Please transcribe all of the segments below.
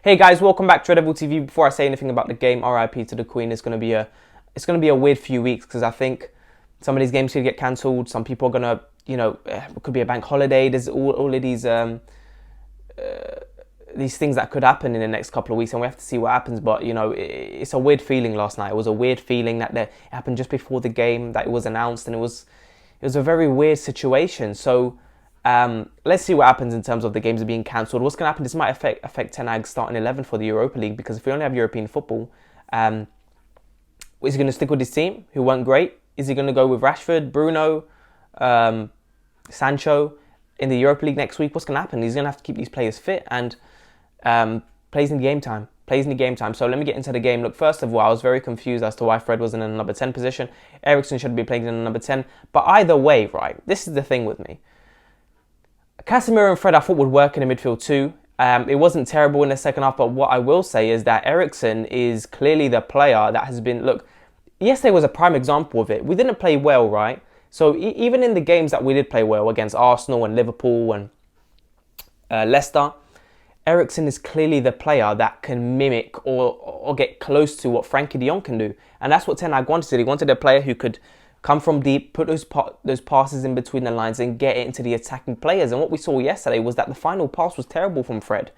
Hey guys, welcome back to Red Devil TV. Before I say anything about the game, RIP to the Queen. It's gonna be a weird few weeks because I think some of these games could get cancelled. Some people are gonna, it could be a bank holiday. There's all of these things that could happen in the next couple of weeks, and we have to see what happens. But it's a weird feeling last night. It was a weird feeling that it happened just before the game, that it was announced, and it was a very weird situation. So. Let's see what happens in terms of the games being cancelled. What's going to happen? This might affect Ten Hag starting 11 for the Europa League, because if we only have European football, is he going to stick with his team, who weren't great? Is he going to go with Rashford, Bruno, Sancho in the Europa League next week? What's going to happen? He's going to have to keep these players fit and plays in the game time. So let me get into the game. Look, first of all, I was very confused as to why Fred wasn't in the number 10 position. Eriksen should be playing in the number 10. But either way, right, this is the thing with me. Casemiro and Fred, I thought, would work in the midfield too. It wasn't terrible in the second half, but what I will say is that Eriksen is clearly the player that has been... Look, yesterday was a prime example of it. We didn't play well, right? So even in the games that we did play well, against Arsenal and Liverpool and Leicester, Eriksen is clearly the player that can mimic or get close to what Frankie de Jong can do. And that's what Ten Hag wanted. He wanted a player who could come from deep, put those passes in between the lines and get it into the attacking players. And what we saw yesterday was that the final pass was terrible from Fred.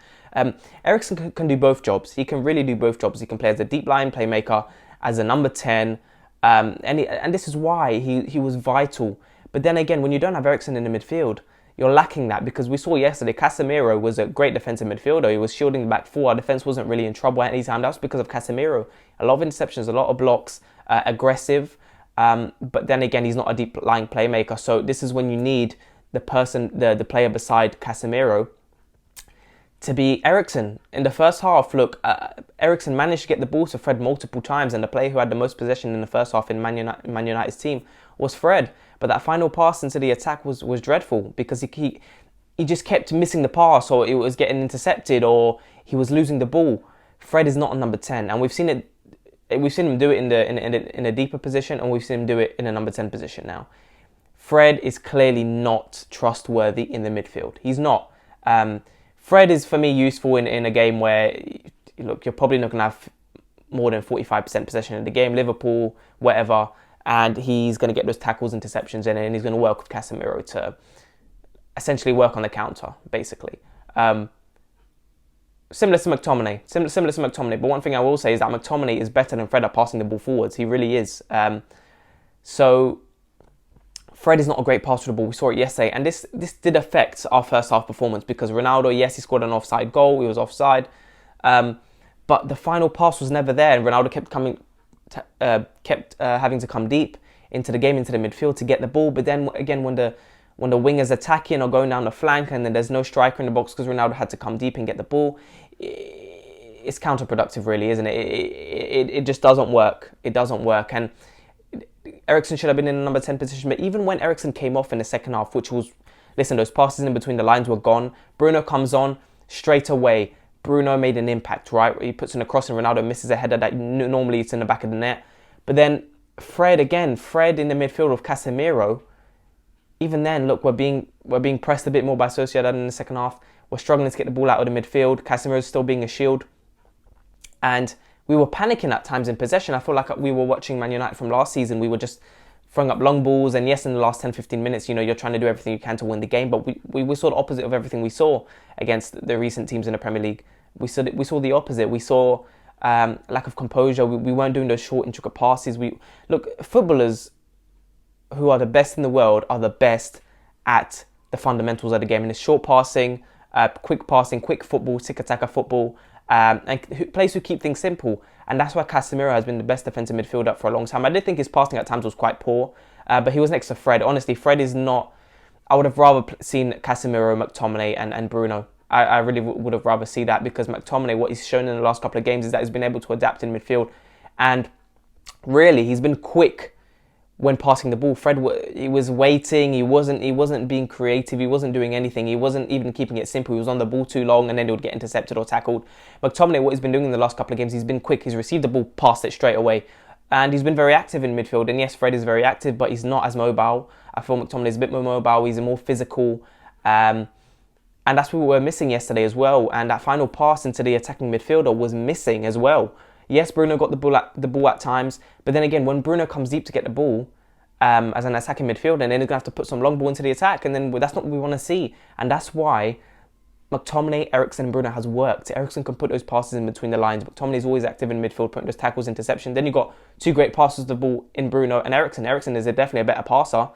Eriksen can do both jobs. He can really do both jobs. He can play as a deep line playmaker, as a number 10. And this is why he was vital. But then again, when you don't have Eriksen in the midfield, you're lacking that, because we saw yesterday Casemiro was a great defensive midfielder. He was shielding the back four. Our defence wasn't really in trouble at any time. That was because of Casemiro. A lot of interceptions, a lot of blocks, aggressive. But then again, he's not a deep lying playmaker. So this is when you need the player beside Casemiro to be Eriksen. In the first half, look, Eriksen managed to get the ball to Fred multiple times, and the player who had the most possession in the first half in Man United's team was Fred. But that final pass into the attack was dreadful, because he just kept missing the pass, or it was getting intercepted, or he was losing the ball. Fred is not a number 10, and we've seen him do it in a deeper position, and we've seen him do it in a number 10 position now. Fred is clearly not trustworthy in the midfield. He's not. Fred is, for me, useful in a game where, look, you're probably not going to have more than 45% possession in the game, Liverpool, whatever, and he's going to get those tackles, interceptions in, and he's going to work with Casemiro to essentially work on the counter, basically. Similar to McTominay. But one thing I will say is that McTominay is better than Fred at passing the ball forwards. He really is. So Fred is not a great passer of the ball. We saw it yesterday. And this did affect our first half performance, because Ronaldo, yes, he scored an offside goal. He was offside. But the final pass was never there. And Ronaldo kept having to come deep into the game, into the midfield to get the ball. But then again, when the wingers attacking or going down the flank, and then there's no striker in the box because Ronaldo had to come deep and get the ball, it's counterproductive, really, isn't it? It just doesn't work. It doesn't work. And Eriksen should have been in the number 10 position. But even when Eriksen came off in the second half, which was, listen, those passes in between the lines were gone. Bruno comes on straight away. Bruno made an impact, right? He puts in a cross and Ronaldo misses a header that normally it's in the back of the net. But then Fred in the midfield of Casemiro. Even then, look, we're being pressed a bit more by SOCIEDAD in the second half. We're struggling to get the ball out of the midfield. Casemiro's still being a shield. And we were panicking at times in possession. I feel like we were watching Man United from last season. We were just throwing up long balls. And yes, in the last 10, 15 minutes, you're trying to do everything you can to win the game. But we saw the opposite of everything we saw against the recent teams in the Premier League. We saw the opposite. We saw lack of composure. We weren't doing those short, intricate passes. Look, footballers who are the best in the world are the best at the fundamentals of the game. And it's short passing, quick football, tiki-taka football, and players who keep things simple. And that's why Casemiro has been the best defensive midfielder for a long time. I did think his passing at times was quite poor, but he was next to Fred. Honestly, Fred is not... I would have rather seen Casemiro, McTominay and Bruno. I really would have rather see that, because McTominay, what he's shown in the last couple of games is that he's been able to adapt in midfield. And really, he's been quick when passing the ball. Fred, he was waiting. He wasn't being creative. He wasn't doing anything. He wasn't even keeping it simple. He was on the ball too long, and then he would get intercepted or tackled. McTominay, what he's been doing in the last couple of games, he's been quick. He's received the ball, passed it straight away, and he's been very active in midfield. And yes, Fred is very active, but he's not as mobile. I feel McTominay is a bit more mobile. He's more physical, and And that's what we were missing yesterday as well. And that final pass into the attacking midfielder was missing as well. Yes, Bruno got the ball at times, but then again, when Bruno comes deep to get the ball as an attacking midfielder, then he's going to have to put some long ball into the attack, and then that's not what we want to see. And that's why McTominay, Eriksen and Bruno has worked. Eriksen can put those passes in between the lines. McTominay is always active in midfield, putting those tackles, interception. Then you've got two great passes of the ball in Bruno and Eriksen. Eriksen is definitely a better passer.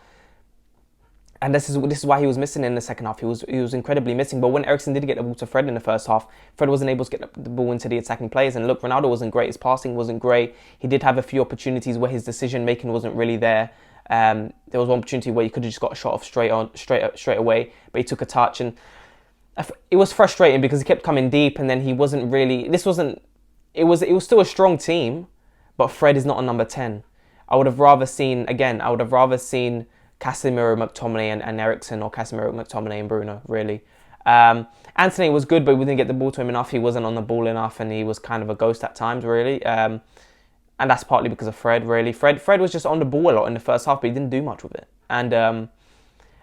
And this is why he was missing in the second half. He was incredibly missing. But when Eriksen did get the ball to Fred in the first half, Fred wasn't able to get the ball into the attacking players. And look, Ronaldo wasn't great. His passing wasn't great. He did have a few opportunities where his decision making wasn't really there. There was one opportunity where he could have just got a shot off straight away, but he took a touch, and it was frustrating because he kept coming deep, and then he wasn't really. It was still a strong team, but Fred is not a number 10. I would have rather seen Casemiro, McTominay and Eriksen, or Casemiro, McTominay and Bruno, really. Anthony was good, but we didn't get the ball to him enough. He wasn't on the ball enough, and he was kind of a ghost at times, really. And that's partly because of Fred, really. Fred was just on the ball a lot in the first half, but he didn't do much with it. And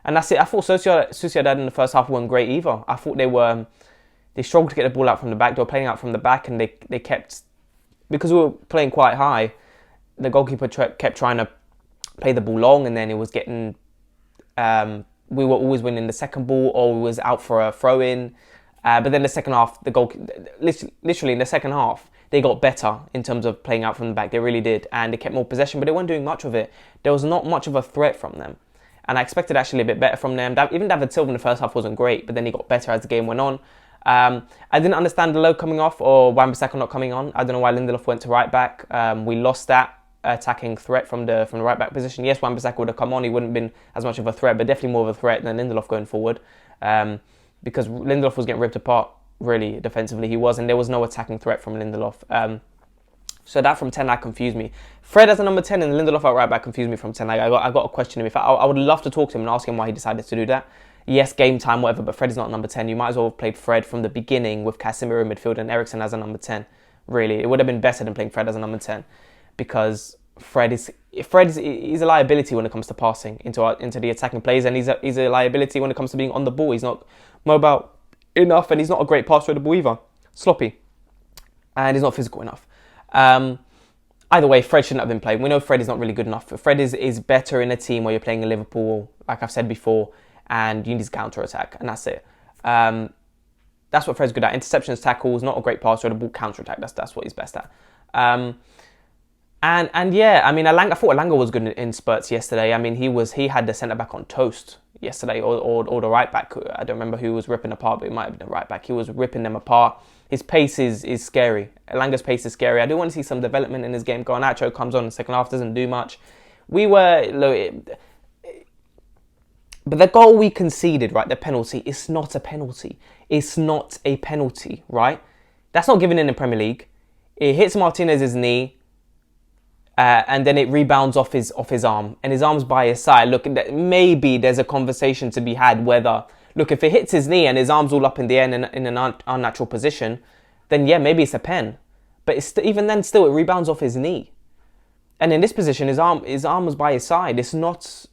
that's it. I thought Sociedad in the first half weren't great either. I thought they struggled to get the ball out from the back. They were playing out from the back, and they kept, because we were playing quite high, the goalkeeper kept trying to play the ball long, and then it was getting, we were always winning the second ball, or we was out for a throw-in. But then the second half, literally in the second half, they got better in terms of playing out from the back. They really did, and they kept more possession, but they weren't doing much of it. There was not much of a threat from them, and I expected actually a bit better from them. Even David Silva in the first half wasn't great, but then he got better as the game went on. I didn't understand Delo coming off or Wan-Bissaka not coming on. I don't know why Lindelof went to right back. We lost that attacking threat from the right back position. Yes, Wan-Bissaka would have come on. He wouldn't have been as much of a threat, but definitely more of a threat than Lindelof going forward, because Lindelof was getting ripped apart really defensively. He was, and there was no attacking threat from Lindelof. So that from Ten Hag confused me. Fred as a number 10 and Lindelof at right back confused me from Ten Hag. I got to question him. In fact, I would love to talk to him and ask him why he decided to do that. Yes, game time, whatever, but Fred is not number 10. You might as well have played Fred from the beginning with Casemiro in midfield and Eriksen as a number 10. Really, it would have been better than playing Fred as a number 10, because Fred is a liability when it comes to passing into the attacking plays, and he's a liability when it comes to being on the ball. He's not mobile enough, and he's not a great passer of the ball either. Sloppy, and he's not physical enough. Either way, Fred shouldn't have been played. We know Fred is not really good enough. Fred is better in a team where you're playing in Liverpool, like I've said before, and you need to counter attack, and that's it. That's what Fred's good at. Interceptions, tackles, not a great passer of the ball, counter attack. That's what he's best at. And yeah, I mean, I thought Elanga was good in spurts yesterday. I mean, he had the centre back on toast yesterday, or the right back. I don't remember who was ripping apart, but it might have been the right back. He was ripping them apart. His pace is scary. Elanga's pace is scary. I do want to see some development in his game. Garnacho comes on in the second half, doesn't do much. But the goal we conceded, right, the penalty, it's not a penalty. It's not a penalty, right? That's not given in the Premier League. It hits Martinez's knee, and then it rebounds off his arm, and his arm's by his side. Look, maybe there's a conversation to be had whether, look, if it hits his knee and his arm's all up in the air in an unnatural position, then yeah, maybe it's a pen. But even then, still, it rebounds off his knee. And in this position, his arm was by his side. It's not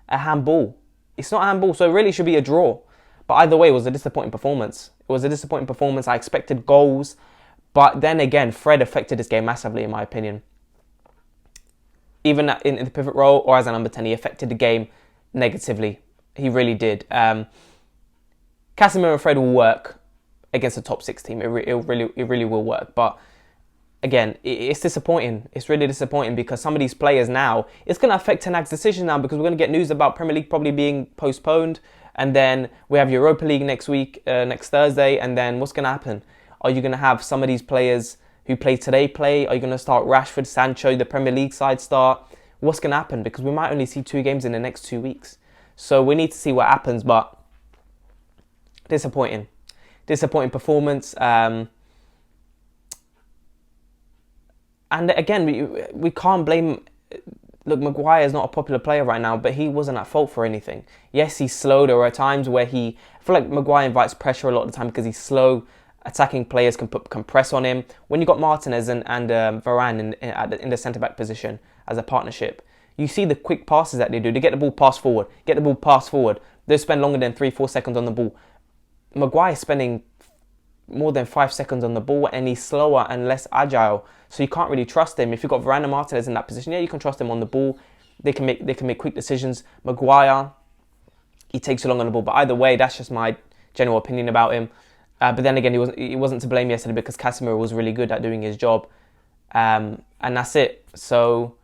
a handball. It's not a handball, so it really should be a draw. But either way, it was a disappointing performance. I expected goals, but then again, Fred affected this game massively, in my opinion. Even in the pivot role or as a number 10, he affected the game negatively. He really did. Casemiro and Fred will work against a top 6 team. It really will work. But again, it's disappointing. It's really disappointing because some of these players now, it's going to affect Ten Hag's decision now, because we're going to get news about Premier League probably being postponed. And then we have Europa League next week, next Thursday. And then what's going to happen? Are you going to have some of these players who play today play? Are you going to start Rashford, Sancho, the Premier League side start? What's going to happen? Because we might only see 2 games in the next 2 weeks. So we need to see what happens, but disappointing performance. And again, we can't blame. Look, Maguire is not a popular player right now, but he wasn't at fault for anything. Yes, he's slow. There are times where I feel like Maguire invites pressure a lot of the time because he's slow. Attacking players can press on him. When you got Martinez and Varane in the centre back position as a partnership, you see the quick passes that they do. They get the ball passed forward, they spend longer than 3-4 seconds on the ball. Maguire's spending more than 5 seconds on the ball, and he's slower and less agile. So you can't really trust him. If you've got Varane and Martinez in that position, yeah, you can trust him on the ball. They can make quick decisions. Maguire, he takes too long on the ball. But either way, that's just my general opinion about him. But then again, he wasn't to blame yesterday because Casemiro was really good at doing his job. And that's it. So,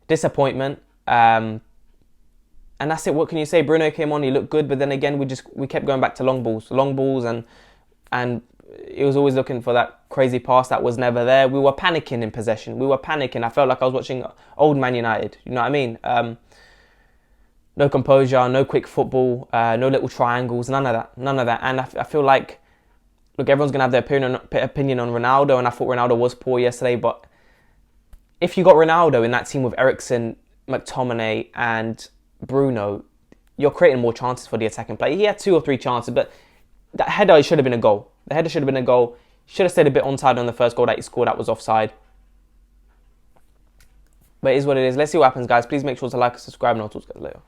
disappointment. And that's it. What can you say? Bruno came on, he looked good, but then again, we kept going back to long balls, and he was always looking for that crazy pass that was never there. We were panicking in possession. We were panicking. I felt like I was watching old Man United. You know what I mean? No composure, no quick football, no little triangles, none of that. And I feel like, look, everyone's going to have their opinion on Ronaldo, and I thought Ronaldo was poor yesterday, but if you got Ronaldo in that team with Eriksen, McTominay and Bruno, you're creating more chances for the attacking player. He had 2 or 3 chances, but that header should have been a goal. The header should have been a goal. Should have stayed a bit onside on the first goal that he scored. That was offside. But it is what it is. Let's see what happens, guys. Please make sure to like and subscribe, and I'll talk to you guys later.